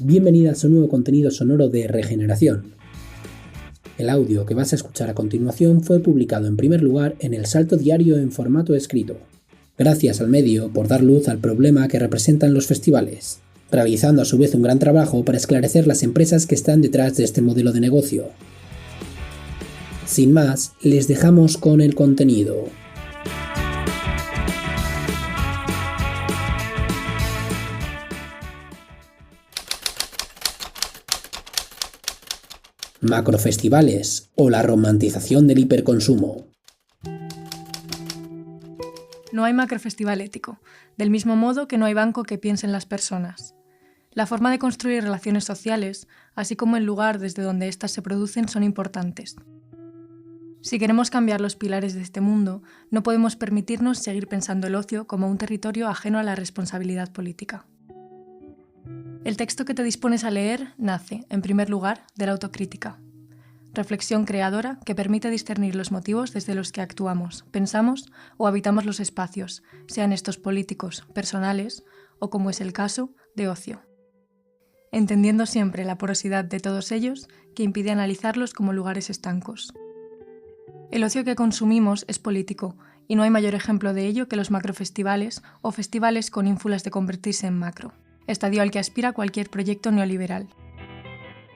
bienvenidas a un nuevo contenido sonoro de Regeneración. El audio que vas a escuchar a continuación fue publicado en primer lugar en El Salto Diario en formato escrito. Gracias al medio por dar luz al problema que representan los festivales, realizando a su vez un gran trabajo para esclarecer las empresas que están detrás de este modelo de negocio. Sin más, les dejamos con el contenido. Macrofestivales o la romantización del hiperconsumo. No hay macrofestival ético, del mismo modo que no hay banco que piense en las personas. La forma de construir relaciones sociales, así como el lugar desde donde éstas se producen, son importantes. Si queremos cambiar los pilares de este mundo, no podemos permitirnos seguir pensando el ocio como un territorio ajeno a la responsabilidad política. El texto que te dispones a leer nace, en primer lugar, de la autocrítica. Reflexión creadora que permite discernir los motivos desde los que actuamos, pensamos o habitamos los espacios, sean estos políticos, personales o, como es el caso, de ocio. Entendiendo siempre la porosidad de todos ellos que impide analizarlos como lugares estancos. El ocio que consumimos es político y no hay mayor ejemplo de ello que los macrofestivales o festivales con ínfulas de convertirse en macro, estadio al que aspira cualquier proyecto neoliberal.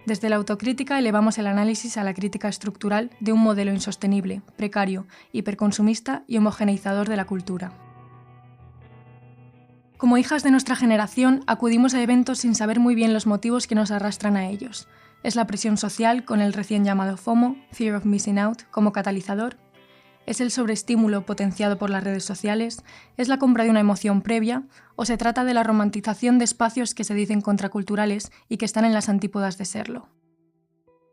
Desde la autocrítica elevamos el análisis a la crítica estructural de un modelo insostenible, precario, hiperconsumista y homogeneizador de la cultura. Como hijas de nuestra generación, acudimos a eventos sin saber muy bien los motivos que nos arrastran a ellos. Es la presión social con el recién llamado FOMO, Fear of Missing Out, como catalizador. ¿Es el sobreestímulo potenciado por las redes sociales? ¿Es la compra de una emoción previa? ¿O se trata de la romantización de espacios que se dicen contraculturales y que están en las antípodas de serlo?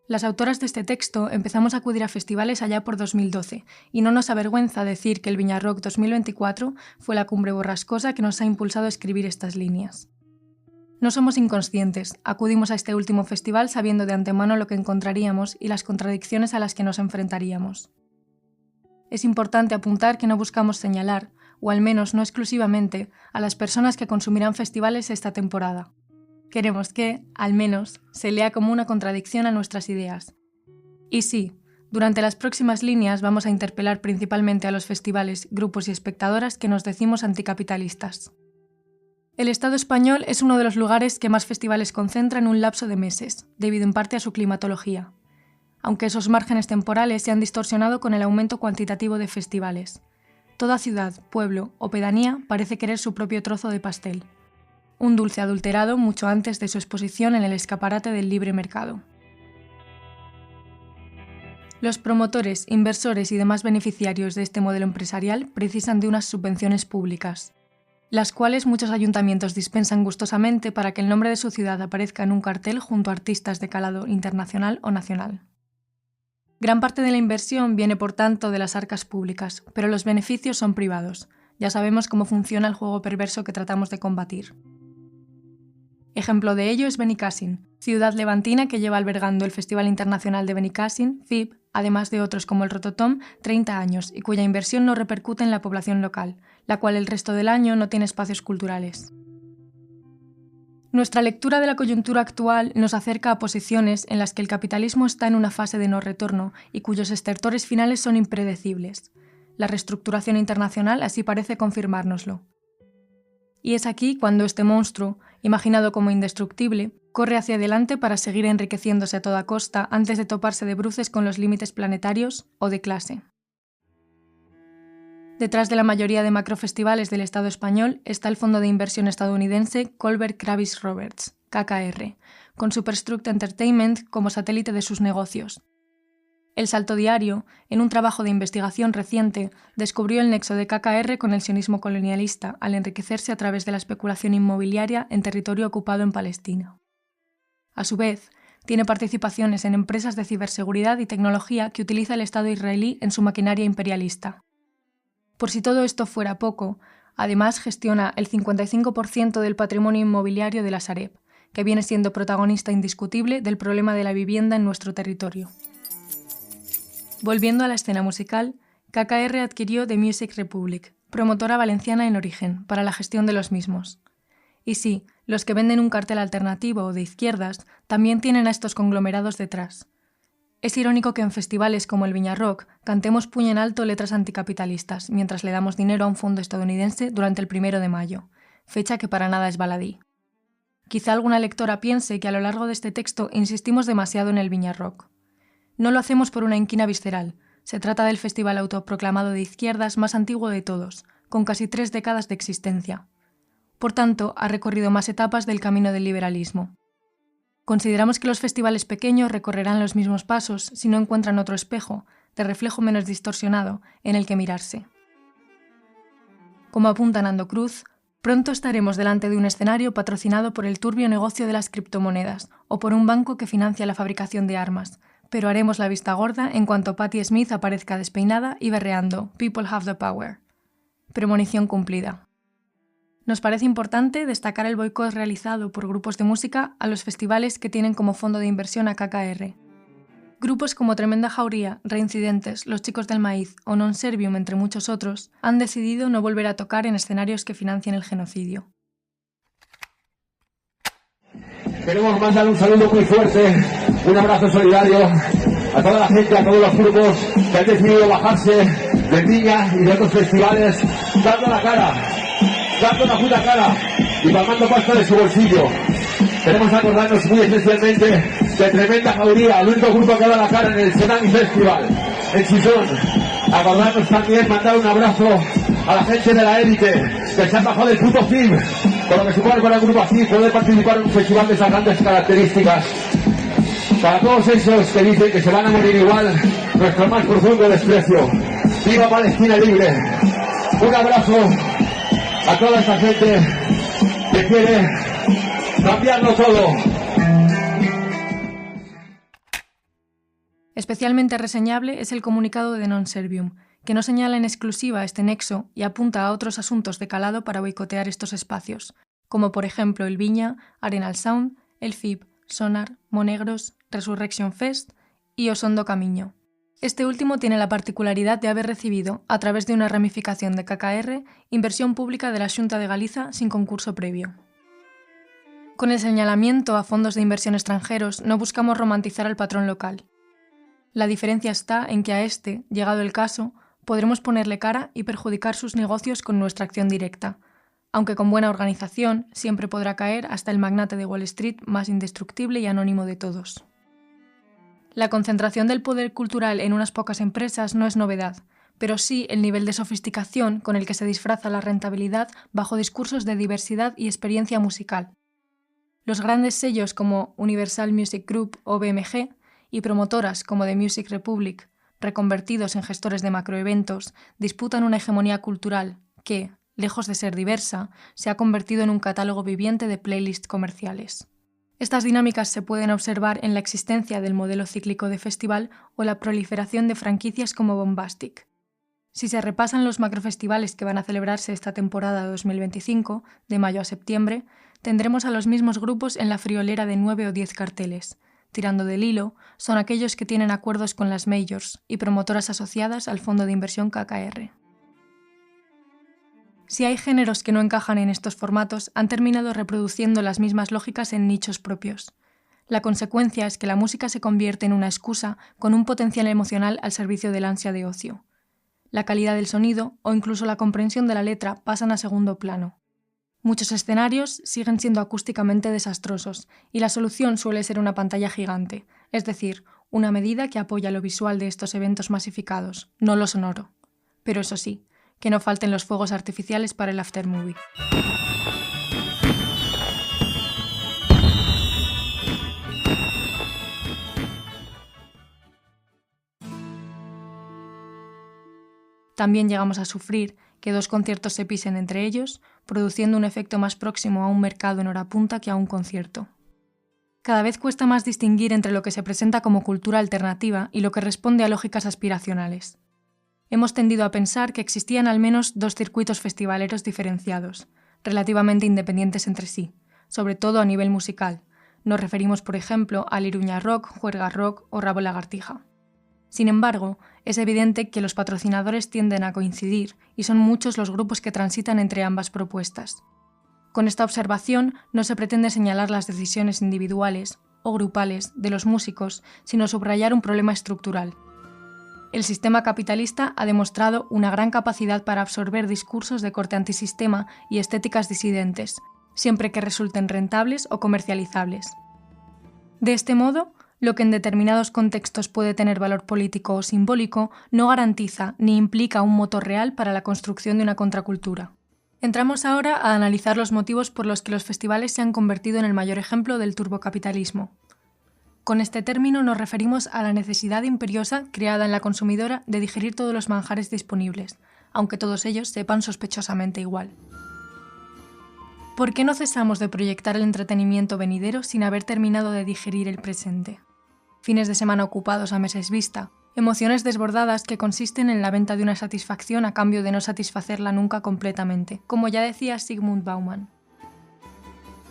Las autoras de este texto empezamos a acudir a festivales allá por 2012 y no nos avergüenza decir que el Viña Rock 2024 fue la cumbre borrascosa que nos ha impulsado a escribir estas líneas. No somos inconscientes, acudimos a este último festival sabiendo de antemano lo que encontraríamos y las contradicciones a las que nos enfrentaríamos. Es importante apuntar que no buscamos señalar, o al menos no exclusivamente, a las personas que consumirán festivales esta temporada. Queremos que, al menos, se lea como una contradicción a nuestras ideas. Y sí, durante las próximas líneas vamos a interpelar principalmente a los festivales, grupos y espectadoras que nos decimos anticapitalistas. El Estado español es uno de los lugares que más festivales concentra en un lapso de meses, debido en parte a su climatología, aunque esos márgenes temporales se han distorsionado con el aumento cuantitativo de festivales. Toda ciudad, pueblo o pedanía parece querer su propio trozo de pastel. Un dulce adulterado mucho antes de su exposición en el escaparate del libre mercado. Los promotores, inversores y demás beneficiarios de este modelo empresarial precisan de unas subvenciones públicas, las cuales muchos ayuntamientos dispensan gustosamente para que el nombre de su ciudad aparezca en un cartel junto a artistas de calado internacional o nacional. Gran parte de la inversión viene, por tanto, de las arcas públicas, pero los beneficios son privados. Ya sabemos cómo funciona el juego perverso que tratamos de combatir. Ejemplo de ello es Benicàssim, ciudad levantina que lleva albergando el Festival Internacional de Benicàssim, FIB, además de otros como el Rototom, 30 años y cuya inversión no repercute en la población local, la cual el resto del año no tiene espacios culturales. Nuestra lectura de la coyuntura actual nos acerca a posiciones en las que el capitalismo está en una fase de no retorno y cuyos estertores finales son impredecibles. La reestructuración internacional así parece confirmárnoslo. Y es aquí cuando este monstruo, imaginado como indestructible, corre hacia adelante para seguir enriqueciéndose a toda costa antes de toparse de bruces con los límites planetarios o de clase. Detrás de la mayoría de macrofestivales del Estado español está el fondo de inversión estadounidense Kohlberg Kravis Roberts, KKR, con Superstruct Entertainment como satélite de sus negocios. El Salto Diario, en un trabajo de investigación reciente, descubrió el nexo de KKR con el sionismo colonialista al enriquecerse a través de la especulación inmobiliaria en territorio ocupado en Palestina. A su vez, tiene participaciones en empresas de ciberseguridad y tecnología que utiliza el Estado israelí en su maquinaria imperialista. Por si todo esto fuera poco, además gestiona el 55% del patrimonio inmobiliario de la Sareb, que viene siendo protagonista indiscutible del problema de la vivienda en nuestro territorio. Volviendo a la escena musical, KKR adquirió The Music Republic, promotora valenciana en origen, para la gestión de los mismos. Y sí, los que venden un cartel alternativo o de izquierdas también tienen a estos conglomerados detrás. Es irónico que en festivales como el Viña Rock cantemos puño en alto letras anticapitalistas mientras le damos dinero a un fondo estadounidense durante el 1 de mayo, fecha que para nada es baladí. Quizá alguna lectora piense que a lo largo de este texto insistimos demasiado en el Viña Rock. No lo hacemos por una inquina visceral. Se trata del festival autoproclamado de izquierdas más antiguo de todos, con casi 3 décadas de existencia. Por tanto, ha recorrido más etapas del camino del liberalismo. Consideramos que los festivales pequeños recorrerán los mismos pasos si no encuentran otro espejo, de reflejo menos distorsionado, en el que mirarse. Como apunta Nando Cruz, pronto estaremos delante de un escenario patrocinado por el turbio negocio de las criptomonedas o por un banco que financia la fabricación de armas, pero haremos la vista gorda en cuanto Patti Smith aparezca despeinada y berreando "People have the power". Premonición cumplida. Nos parece importante destacar el boicot realizado por grupos de música a los festivales que tienen como fondo de inversión a KKR. Grupos como Tremenda Jauría, Reincidentes, Los Chicos del Maíz o Non Servium, entre muchos otros, han decidido no volver a tocar en escenarios que financien el genocidio. Queremos mandar un saludo muy fuerte, un abrazo solidario a toda la gente, a todos los grupos que han decidido bajarse del Viña y de otros festivales, dando la cara, dando la puta cara y palmando pasta de su bolsillo. Queremos acordarnos muy especialmente de Tremenda Jauría, el único grupo que da la cara en el Tsunami Festival, en Chisón. Acordarnos también, mandar un abrazo a la gente de la élite que se han bajado del puto FIB, con lo que supone para un grupo así poder participar en un festival de esas grandes características. Para todos esos que dicen que se van a morir igual, nuestro más profundo desprecio. ¡Viva Palestina libre! Un abrazo a toda esta gente que quiere cambiarlo todo. Especialmente reseñable es el comunicado de Non Servium, que no señala en exclusiva este nexo y apunta a otros asuntos de calado para boicotear estos espacios, como por ejemplo el Viña, Arenal Sound, el FIB, Sonar, Monegros, Resurrection Fest y Osondo Camiño. Este último tiene la particularidad de haber recibido, a través de una ramificación de KKR, inversión pública de la Xunta de Galiza sin concurso previo. Con el señalamiento a fondos de inversión extranjeros no buscamos romantizar al patrón local. La diferencia está en que a este, llegado el caso, podremos ponerle cara y perjudicar sus negocios con nuestra acción directa, aunque con buena organización siempre podrá caer hasta el magnate de Wall Street más indestructible y anónimo de todos. La concentración del poder cultural en unas pocas empresas no es novedad, pero sí el nivel de sofisticación con el que se disfraza la rentabilidad bajo discursos de diversidad y experiencia musical. Los grandes sellos como Universal Music Group o BMG y promotoras como The Music Republic, reconvertidos en gestores de macroeventos, disputan una hegemonía cultural que, lejos de ser diversa, se ha convertido en un catálogo viviente de playlists comerciales. Estas dinámicas se pueden observar en la existencia del modelo cíclico de festival o la proliferación de franquicias como Bombastic. Si se repasan los macrofestivales que van a celebrarse esta temporada 2025, de mayo a septiembre, tendremos a los mismos grupos en la friolera de 9 o 10 carteles. Tirando del hilo, son aquellos que tienen acuerdos con las majors y promotoras asociadas al fondo de inversión KKR. Si hay géneros que no encajan en estos formatos, han terminado reproduciendo las mismas lógicas en nichos propios. La consecuencia es que la música se convierte en una excusa con un potencial emocional al servicio del ansia de ocio. La calidad del sonido o incluso la comprensión de la letra pasan a segundo plano. Muchos escenarios siguen siendo acústicamente desastrosos y la solución suele ser una pantalla gigante, es decir, una medida que apoya lo visual de estos eventos masificados, no lo sonoro. Pero eso sí, que no falten los fuegos artificiales para el aftermovie. También llegamos a sufrir que 2 conciertos se pisen entre ellos, produciendo un efecto más próximo a un mercado en hora punta que a un concierto. Cada vez cuesta más distinguir entre lo que se presenta como cultura alternativa y lo que responde a lógicas aspiracionales. Hemos tendido a pensar que existían al menos 2 circuitos festivaleros diferenciados, relativamente independientes entre sí, sobre todo a nivel musical. Nos referimos, por ejemplo, al Iruña Rock, Juerga Rock o Rabo Lagartija. Sin embargo, es evidente que los patrocinadores tienden a coincidir y son muchos los grupos que transitan entre ambas propuestas. Con esta observación no se pretende señalar las decisiones individuales o grupales de los músicos, sino subrayar un problema estructural. El sistema capitalista ha demostrado una gran capacidad para absorber discursos de corte antisistema y estéticas disidentes, siempre que resulten rentables o comercializables. De este modo, lo que en determinados contextos puede tener valor político o simbólico no garantiza ni implica un motor real para la construcción de una contracultura. Entramos ahora a analizar los motivos por los que los festivales se han convertido en el mayor ejemplo del turbocapitalismo. Con este término nos referimos a la necesidad imperiosa creada en la consumidora de digerir todos los manjares disponibles, aunque todos ellos sepan sospechosamente igual. ¿Por qué no cesamos de proyectar el entretenimiento venidero sin haber terminado de digerir el presente? Fines de semana ocupados a meses vista, emociones desbordadas que consisten en la venta de una satisfacción a cambio de no satisfacerla nunca completamente, como ya decía Zygmunt Bauman.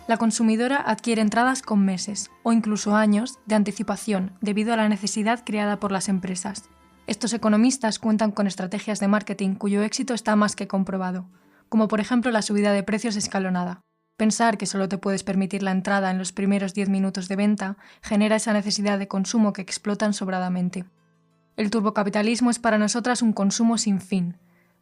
La consumidora adquiere entradas con meses, o incluso años, de anticipación debido a la necesidad creada por las empresas. Estos economistas cuentan con estrategias de marketing cuyo éxito está más que comprobado, como por ejemplo la subida de precios escalonada. Pensar que solo te puedes permitir la entrada en los primeros 10 minutos de venta genera esa necesidad de consumo que explotan sobradamente. El turbocapitalismo es para nosotras un consumo sin fin.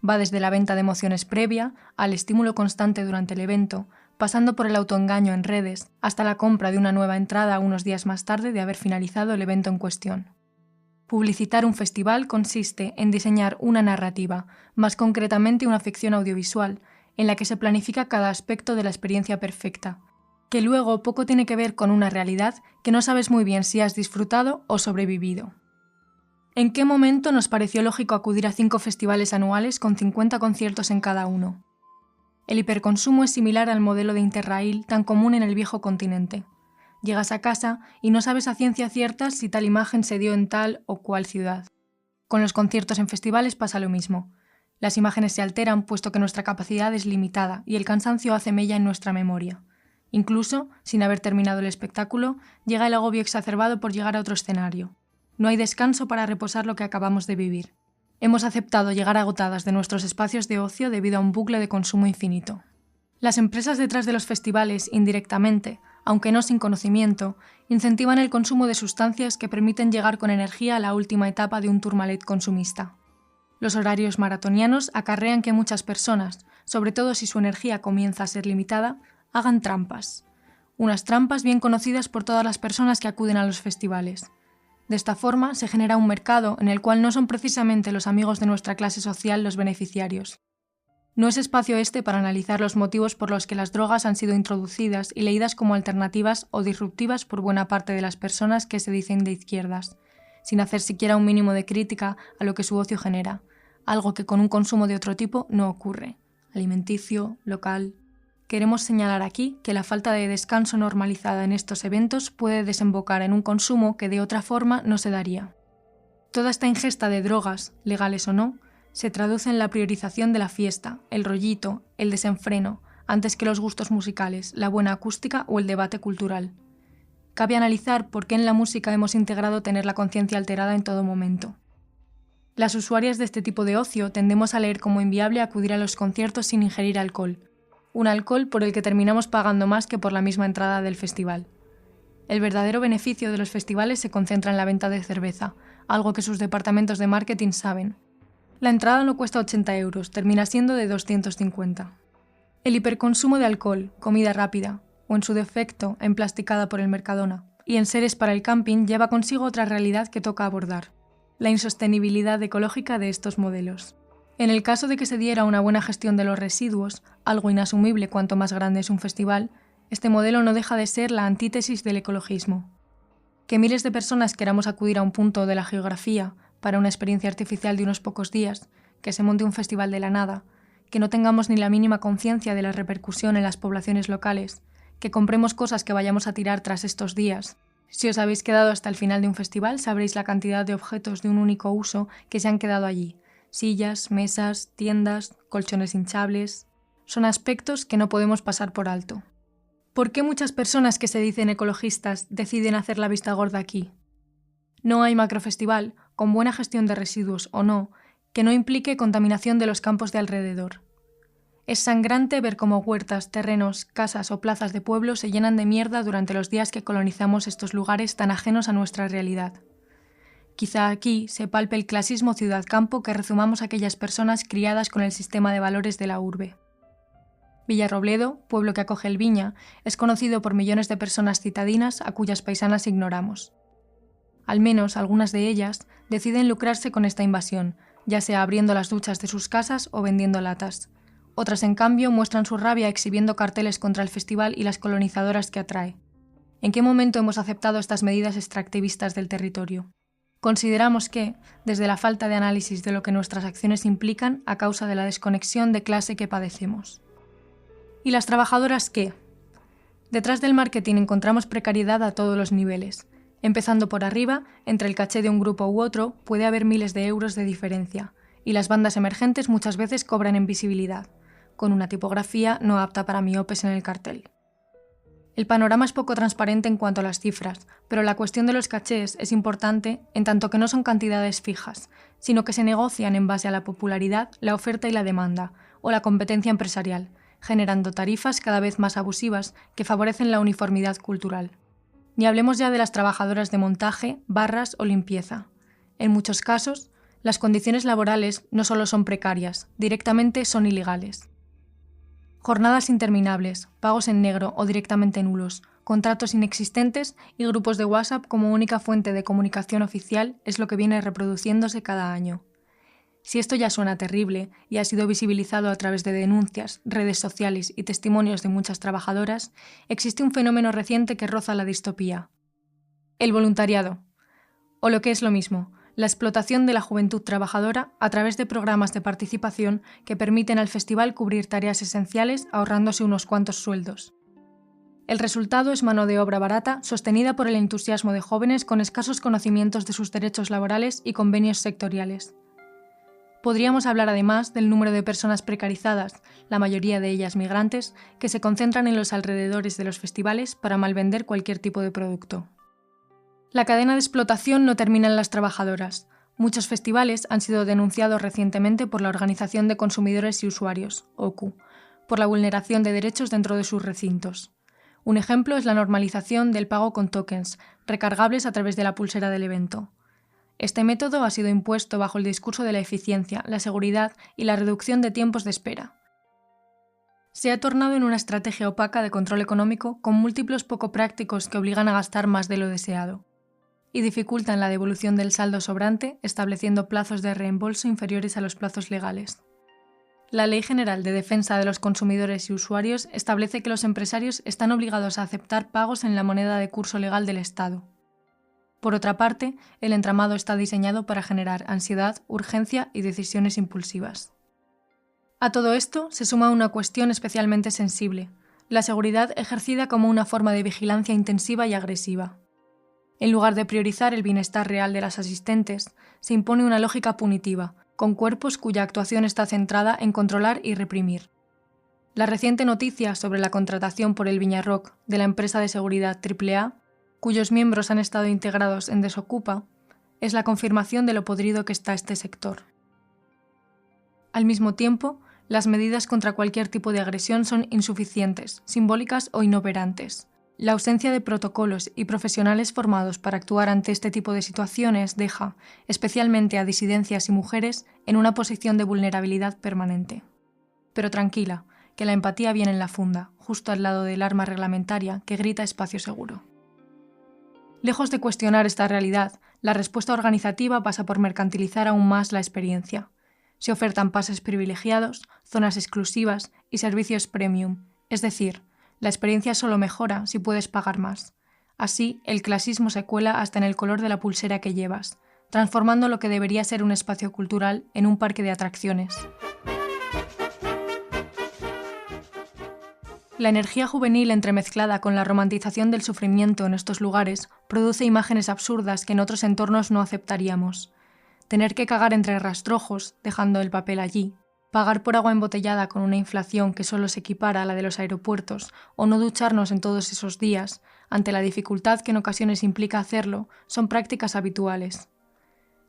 Va desde la venta de emociones previa al estímulo constante durante el evento, pasando por el autoengaño en redes, hasta la compra de una nueva entrada unos días más tarde de haber finalizado el evento en cuestión. Publicitar un festival consiste en diseñar una narrativa, más concretamente una ficción audiovisual, en la que se planifica cada aspecto de la experiencia perfecta, que luego poco tiene que ver con una realidad que no sabes muy bien si has disfrutado o sobrevivido. ¿En qué momento nos pareció lógico acudir a 5 festivales anuales con 50 conciertos en cada uno? El hiperconsumo es similar al modelo de Interrail tan común en el viejo continente. Llegas a casa y no sabes a ciencia cierta si tal imagen se dio en tal o cual ciudad. Con los conciertos en festivales pasa lo mismo. Las imágenes se alteran puesto que nuestra capacidad es limitada y el cansancio hace mella en nuestra memoria. Incluso, sin haber terminado el espectáculo, llega el agobio exacerbado por llegar a otro escenario. No hay descanso para reposar lo que acabamos de vivir. Hemos aceptado llegar agotadas de nuestros espacios de ocio debido a un bucle de consumo infinito. Las empresas detrás de los festivales, indirectamente, aunque no sin conocimiento, incentivan el consumo de sustancias que permiten llegar con energía a la última etapa de un tourmalet consumista. Los horarios maratonianos acarrean que muchas personas, sobre todo si su energía comienza a ser limitada, hagan trampas. Unas trampas bien conocidas por todas las personas que acuden a los festivales. De esta forma se genera un mercado en el cual no son precisamente los amigos de nuestra clase social los beneficiarios. No es espacio este para analizar los motivos por los que las drogas han sido introducidas y leídas como alternativas o disruptivas por buena parte de las personas que se dicen de izquierdas, sin hacer siquiera un mínimo de crítica a lo que su ocio genera, algo que con un consumo de otro tipo no ocurre, alimenticio, local. Queremos señalar aquí que la falta de descanso normalizada en estos eventos puede desembocar en un consumo que de otra forma no se daría. Toda esta ingesta de drogas, legales o no, se traduce en la priorización de la fiesta, el rollito, el desenfreno, antes que los gustos musicales, la buena acústica o el debate cultural. Cabe analizar por qué en la música hemos integrado tener la conciencia alterada en todo momento. Las usuarias de este tipo de ocio tendemos a leer como inviable acudir a los conciertos sin ingerir alcohol, un alcohol por el que terminamos pagando más que por la misma entrada del festival. El verdadero beneficio de los festivales se concentra en la venta de cerveza, algo que sus departamentos de marketing saben. La entrada no cuesta 80 euros, termina siendo de 250. El hiperconsumo de alcohol, comida rápida, o en su defecto, emplasticada por el Mercadona, y enseres para el camping lleva consigo otra realidad que toca abordar: la insostenibilidad ecológica de estos modelos. En el caso de que se diera una buena gestión de los residuos, algo inasumible cuanto más grande es un festival, este modelo no deja de ser la antítesis del ecologismo. Que miles de personas queramos acudir a un punto de la geografía para una experiencia artificial de unos pocos días, que se monte un festival de la nada, que no tengamos ni la mínima conciencia de la repercusión en las poblaciones locales, que compremos cosas que vayamos a tirar tras estos días. Si os habéis quedado hasta el final de un festival, sabréis la cantidad de objetos de un único uso que se han quedado allí. Sillas, mesas, tiendas, colchones hinchables. Son aspectos que no podemos pasar por alto. ¿Por qué muchas personas que se dicen ecologistas deciden hacer la vista gorda aquí? No hay macrofestival, con buena gestión de residuos o no, que no implique contaminación de los campos de alrededor. Es sangrante ver cómo huertas, terrenos, casas o plazas de pueblo se llenan de mierda durante los días que colonizamos estos lugares tan ajenos a nuestra realidad. Quizá aquí se palpe el clasismo ciudad-campo que rezumamos aquellas personas criadas con el sistema de valores de la urbe. Villarrobledo, pueblo que acoge el Viña, es conocido por millones de personas citadinas a cuyas paisanas ignoramos. Al menos algunas de ellas deciden lucrarse con esta invasión, ya sea abriendo las duchas de sus casas o vendiendo latas. Otras, en cambio, muestran su rabia exhibiendo carteles contra el festival y las colonizadoras que atrae. ¿En qué momento hemos aceptado estas medidas extractivistas del territorio? Consideramos que, desde la falta de análisis de lo que nuestras acciones implican a causa de la desconexión de clase que padecemos. ¿Y las trabajadoras qué? Detrás del marketing encontramos precariedad a todos los niveles. Empezando por arriba, entre el caché de un grupo u otro, puede haber miles de euros de diferencia, y las bandas emergentes muchas veces cobran en visibilidad, con una tipografía no apta para miopes en el cartel. El panorama es poco transparente en cuanto a las cifras, pero la cuestión de los cachés es importante en tanto que no son cantidades fijas, sino que se negocian en base a la popularidad, la oferta y la demanda, o la competencia empresarial, generando tarifas cada vez más abusivas que favorecen la uniformidad cultural. Ni hablemos ya de las trabajadoras de montaje, barras o limpieza. En muchos casos, las condiciones laborales no solo son precarias, directamente son ilegales. Jornadas interminables, pagos en negro o directamente nulos, contratos inexistentes y grupos de WhatsApp como única fuente de comunicación oficial es lo que viene reproduciéndose cada año. Si esto ya suena terrible y ha sido visibilizado a través de denuncias, redes sociales y testimonios de muchas trabajadoras, existe un fenómeno reciente que roza la distopía. El voluntariado. O lo que es lo mismo, la explotación de la juventud trabajadora a través de programas de participación que permiten al festival cubrir tareas esenciales ahorrándose unos cuantos sueldos. El resultado es mano de obra barata sostenida por el entusiasmo de jóvenes con escasos conocimientos de sus derechos laborales y convenios sectoriales. Podríamos hablar además del número de personas precarizadas, la mayoría de ellas migrantes, que se concentran en los alrededores de los festivales para malvender cualquier tipo de producto. La cadena de explotación no termina en las trabajadoras. Muchos festivales han sido denunciados recientemente por la Organización de Consumidores y Usuarios, OCU, por la vulneración de derechos dentro de sus recintos. Un ejemplo es la normalización del pago con tokens, recargables a través de la pulsera del evento. Este método ha sido impuesto bajo el discurso de la eficiencia, la seguridad y la reducción de tiempos de espera. Se ha tornado en una estrategia opaca de control económico con múltiplos poco prácticos que obligan a gastar más de lo deseado y dificultan la devolución del saldo sobrante, estableciendo plazos de reembolso inferiores a los plazos legales. La Ley General de Defensa de los Consumidores y Usuarios establece que los empresarios están obligados a aceptar pagos en la moneda de curso legal del Estado. Por otra parte, el entramado está diseñado para generar ansiedad, urgencia y decisiones impulsivas. A todo esto se suma una cuestión especialmente sensible, la seguridad ejercida como una forma de vigilancia intensiva y agresiva. En lugar de priorizar el bienestar real de las asistentes, se impone una lógica punitiva, con cuerpos cuya actuación está centrada en controlar y reprimir. La reciente noticia sobre la contratación por el Viñarrock de la empresa de seguridad AAA, cuyos miembros han estado integrados en Desocupa, es la confirmación de lo podrido que está este sector. Al mismo tiempo, las medidas contra cualquier tipo de agresión son insuficientes, simbólicas o inoperantes. La ausencia de protocolos y profesionales formados para actuar ante este tipo de situaciones deja, especialmente a disidencias y mujeres, en una posición de vulnerabilidad permanente. Pero tranquila, que la empatía viene en la funda, justo al lado del arma reglamentaria que grita espacio seguro. Lejos de cuestionar esta realidad, la respuesta organizativa pasa por mercantilizar aún más la experiencia. Se ofertan pases privilegiados, zonas exclusivas y servicios premium, es decir, la experiencia solo mejora si puedes pagar más. Así, el clasismo se cuela hasta en el color de la pulsera que llevas, transformando lo que debería ser un espacio cultural en un parque de atracciones. La energía juvenil entremezclada con la romantización del sufrimiento en estos lugares produce imágenes absurdas que en otros entornos no aceptaríamos. Tener que cagar entre rastrojos, dejando el papel allí, pagar por agua embotellada con una inflación que solo se equipara a la de los aeropuertos o no ducharnos en todos esos días, ante la dificultad que en ocasiones implica hacerlo, son prácticas habituales.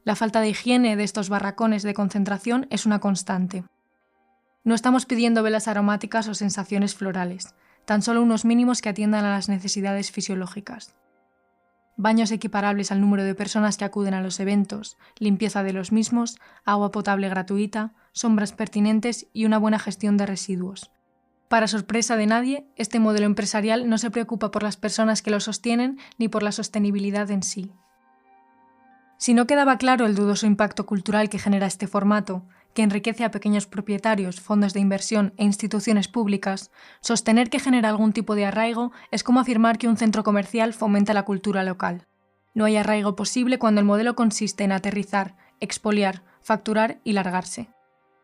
La falta de higiene de estos barracones de concentración es una constante. No estamos pidiendo velas aromáticas o sensaciones florales, tan solo unos mínimos que atiendan a las necesidades fisiológicas. Baños equiparables al número de personas que acuden a los eventos, limpieza de los mismos, agua potable gratuita, sombras pertinentes y una buena gestión de residuos. Para sorpresa de nadie, este modelo empresarial no se preocupa por las personas que lo sostienen ni por la sostenibilidad en sí. Si no quedaba claro el dudoso impacto cultural que genera este formato, que enriquece a pequeños propietarios, fondos de inversión e instituciones públicas, sostener que genera algún tipo de arraigo es como afirmar que un centro comercial fomenta la cultura local. No hay arraigo posible cuando el modelo consiste en aterrizar, expoliar, facturar y largarse.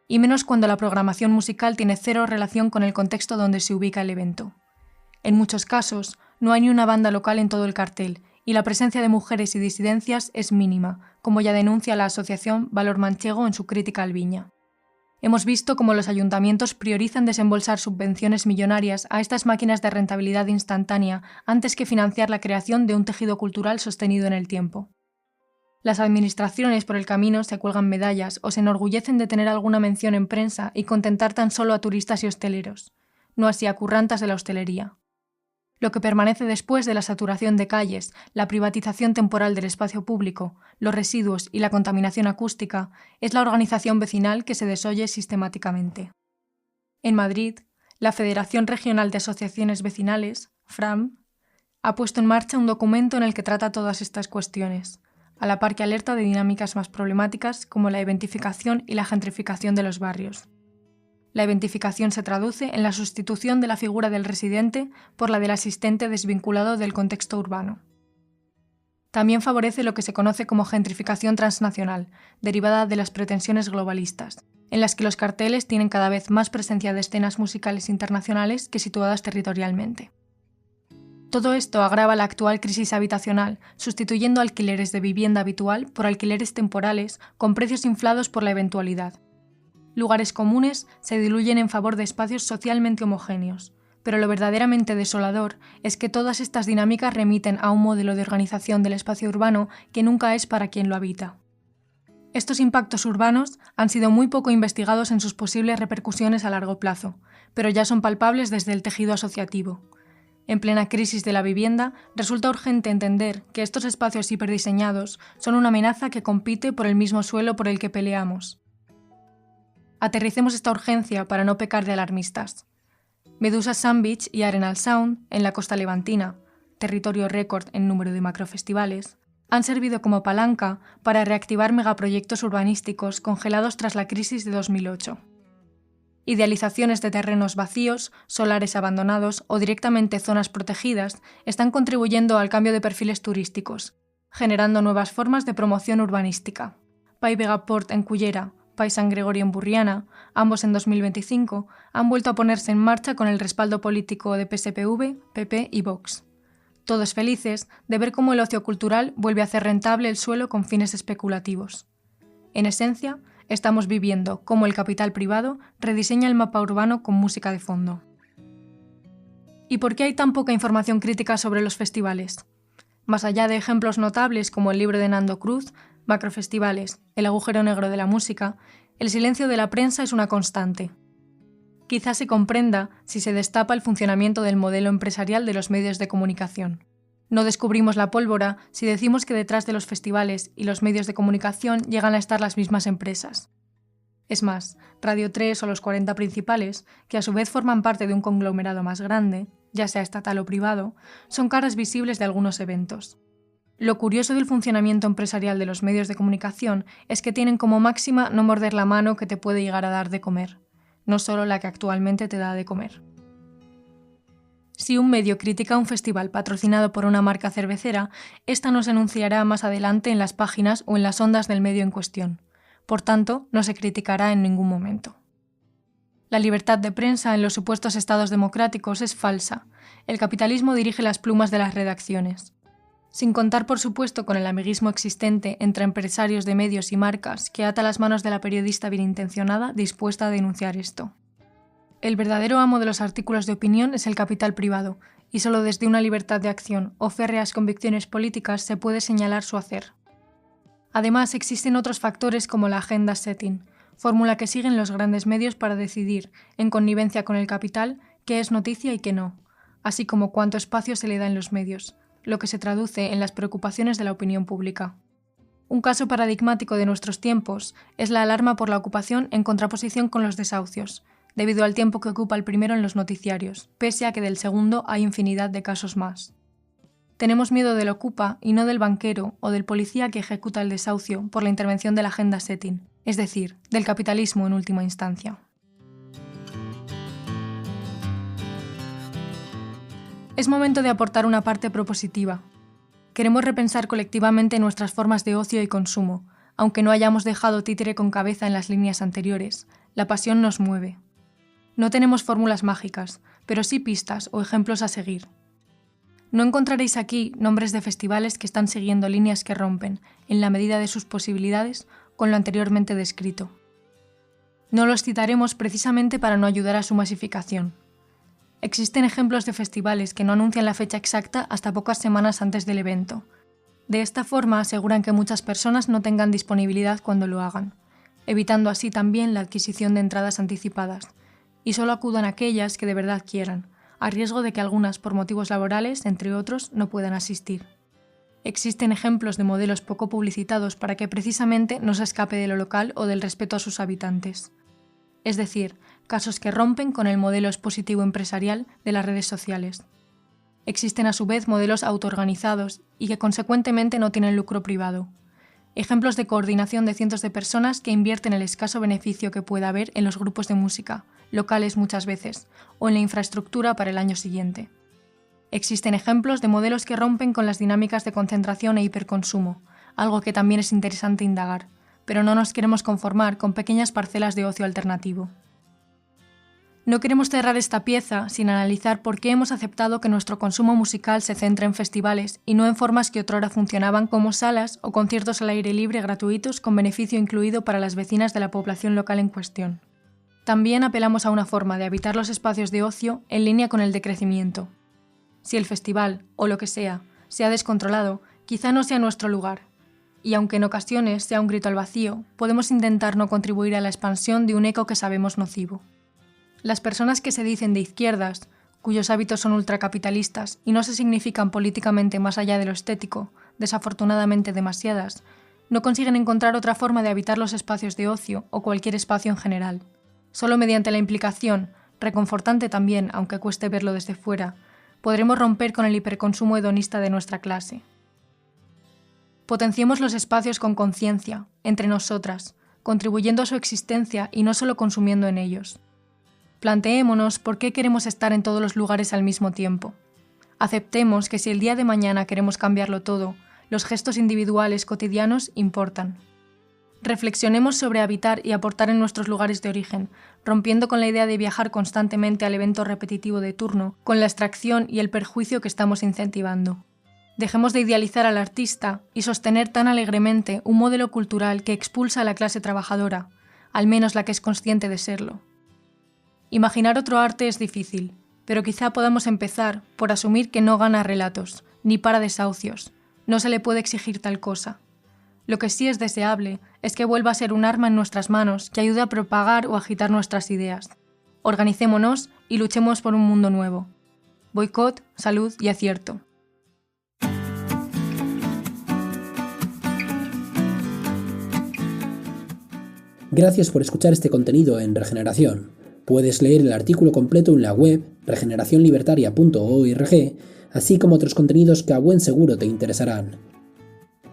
Y menos cuando la programación musical tiene cero relación con el contexto donde se ubica el evento. En muchos casos, no hay ni una banda local en todo el cartel, y la presencia de mujeres y disidencias es mínima, como ya denuncia la asociación Valor Manchego en su crítica al Viña. Hemos visto cómo los ayuntamientos priorizan desembolsar subvenciones millonarias a estas máquinas de rentabilidad instantánea antes que financiar la creación de un tejido cultural sostenido en el tiempo. Las administraciones por el camino se cuelgan medallas o se enorgullecen de tener alguna mención en prensa y contentar tan solo a turistas y hosteleros, no así a currantas de la hostelería. Lo que permanece después de la saturación de calles, la privatización temporal del espacio público, los residuos y la contaminación acústica es la organización vecinal que se desoye sistemáticamente. En Madrid, la Federación Regional de Asociaciones Vecinales, FRAM, ha puesto en marcha un documento en el que trata todas estas cuestiones, a la par que alerta de dinámicas más problemáticas como la eventificación y la gentrificación de los barrios. La eventificación se traduce en la sustitución de la figura del residente por la del asistente desvinculado del contexto urbano. También favorece lo que se conoce como gentrificación transnacional, derivada de las pretensiones globalistas, en las que los carteles tienen cada vez más presencia de escenas musicales internacionales que situadas territorialmente. Todo esto agrava la actual crisis habitacional, sustituyendo alquileres de vivienda habitual por alquileres temporales con precios inflados por la eventualidad. Lugares comunes se diluyen en favor de espacios socialmente homogéneos, pero lo verdaderamente desolador es que todas estas dinámicas remiten a un modelo de organización del espacio urbano que nunca es para quien lo habita. Estos impactos urbanos han sido muy poco investigados en sus posibles repercusiones a largo plazo, pero ya son palpables desde el tejido asociativo. En plena crisis de la vivienda, resulta urgente entender que estos espacios hiperdiseñados son una amenaza que compite por el mismo suelo por el que peleamos. Aterricemos esta urgencia para no pecar de alarmistas. Medusa Sun Beach y Arenal Sound, en la costa levantina, territorio récord en número de macrofestivales, han servido como palanca para reactivar megaproyectos urbanísticos congelados tras la crisis de 2008. Idealizaciones de terrenos vacíos, solares abandonados o directamente zonas protegidas están contribuyendo al cambio de perfiles turísticos, generando nuevas formas de promoción urbanística. Pai Vega Port en Cullera, Pai San Gregorio en Burriana, ambos en 2025, han vuelto a ponerse en marcha con el respaldo político de PSPV, PP y Vox. Todos felices de ver cómo el ocio cultural vuelve a hacer rentable el suelo con fines especulativos. En esencia, estamos viviendo cómo el capital privado rediseña el mapa urbano con música de fondo. ¿Y por qué hay tan poca información crítica sobre los festivales? Más allá de ejemplos notables como el libro de Nando Cruz, Macrofestivales, el agujero negro de la música, el silencio de la prensa es una constante. Quizás se comprenda si se destapa el funcionamiento del modelo empresarial de los medios de comunicación. No descubrimos la pólvora si decimos que detrás de los festivales y los medios de comunicación llegan a estar las mismas empresas. Es más, Radio 3 o los 40 principales, que a su vez forman parte de un conglomerado más grande, ya sea estatal o privado, son caras visibles de algunos eventos. Lo curioso del funcionamiento empresarial de los medios de comunicación es que tienen como máxima no morder la mano que te puede llegar a dar de comer, no solo la que actualmente te da de comer. Si un medio critica un festival patrocinado por una marca cervecera, esta no se anunciará más adelante en las páginas o en las ondas del medio en cuestión. Por tanto, no se criticará en ningún momento. La libertad de prensa en los supuestos estados democráticos es falsa. El capitalismo dirige las plumas de las redacciones. Sin contar, por supuesto, con el amiguismo existente entre empresarios de medios y marcas que ata las manos de la periodista bienintencionada dispuesta a denunciar esto. El verdadero amo de los artículos de opinión es el capital privado, y solo desde una libertad de acción o férreas convicciones políticas se puede señalar su hacer. Además, existen otros factores como la agenda setting, fórmula que siguen los grandes medios para decidir, en connivencia con el capital, qué es noticia y qué no, así como cuánto espacio se le da en los medios, lo que se traduce en las preocupaciones de la opinión pública. Un caso paradigmático de nuestros tiempos es la alarma por la ocupación en contraposición con los desahucios, debido al tiempo que ocupa el primero en los noticiarios, pese a que del segundo hay infinidad de casos más. Tenemos miedo del ocupa y no del banquero o del policía que ejecuta el desahucio por la intervención de la agenda setting, es decir, del capitalismo en última instancia. Es momento de aportar una parte propositiva. Queremos repensar colectivamente nuestras formas de ocio y consumo, aunque no hayamos dejado títere con cabeza en las líneas anteriores. La pasión nos mueve. No tenemos fórmulas mágicas, pero sí pistas o ejemplos a seguir. No encontraréis aquí nombres de festivales que están siguiendo líneas que rompen, en la medida de sus posibilidades, con lo anteriormente descrito. No los citaremos precisamente para no ayudar a su masificación. Existen ejemplos de festivales que no anuncian la fecha exacta hasta pocas semanas antes del evento. De esta forma aseguran que muchas personas no tengan disponibilidad cuando lo hagan, evitando así también la adquisición de entradas anticipadas, y solo acudan aquellas que de verdad quieran, a riesgo de que algunas, por motivos laborales, entre otros, no puedan asistir. Existen ejemplos de modelos poco publicitados para que precisamente no se escape de lo local o del respeto a sus habitantes. Es decir, casos que rompen con el modelo expositivo empresarial de las redes sociales. Existen a su vez modelos autoorganizados y que consecuentemente no tienen lucro privado. Ejemplos de coordinación de cientos de personas que invierten el escaso beneficio que pueda haber en los grupos de música, locales muchas veces, o en la infraestructura para el año siguiente. Existen ejemplos de modelos que rompen con las dinámicas de concentración e hiperconsumo, algo que también es interesante indagar, pero no nos queremos conformar con pequeñas parcelas de ocio alternativo. No queremos cerrar esta pieza sin analizar por qué hemos aceptado que nuestro consumo musical se centre en festivales y no en formas que otrora funcionaban como salas o conciertos al aire libre gratuitos con beneficio incluido para las vecinas de la población local en cuestión. También apelamos a una forma de habitar los espacios de ocio en línea con el decrecimiento. Si el festival, o lo que sea, se ha descontrolado, quizá no sea nuestro lugar. Y aunque en ocasiones sea un grito al vacío, podemos intentar no contribuir a la expansión de un eco que sabemos nocivo. Las personas que se dicen de izquierdas, cuyos hábitos son ultracapitalistas y no se significan políticamente más allá de lo estético, desafortunadamente demasiadas, no consiguen encontrar otra forma de habitar los espacios de ocio o cualquier espacio en general. Solo mediante la implicación, reconfortante también, aunque cueste verlo desde fuera, podremos romper con el hiperconsumo hedonista de nuestra clase. Potenciemos los espacios con conciencia, entre nosotras, contribuyendo a su existencia y no solo consumiendo en ellos. Planteémonos por qué queremos estar en todos los lugares al mismo tiempo. Aceptemos que si el día de mañana queremos cambiarlo todo, los gestos individuales cotidianos importan. Reflexionemos sobre habitar y aportar en nuestros lugares de origen, rompiendo con la idea de viajar constantemente al evento repetitivo de turno, con la extracción y el perjuicio que estamos incentivando. Dejemos de idealizar al artista y sostener tan alegremente un modelo cultural que expulsa a la clase trabajadora, al menos la que es consciente de serlo. Imaginar otro arte es difícil, pero quizá podamos empezar por asumir que no gana relatos, ni para desahucios. No se le puede exigir tal cosa. Lo que sí es deseable es que vuelva a ser un arma en nuestras manos que ayude a propagar o agitar nuestras ideas. Organicémonos y luchemos por un mundo nuevo. Boicot, salud y acierto. Gracias por escuchar este contenido en Regeneración. Puedes leer el artículo completo en la web regeneracionlibertaria.org, así como otros contenidos que a buen seguro te interesarán.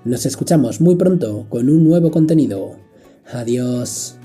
Nos escuchamos muy pronto con un nuevo contenido. Adiós.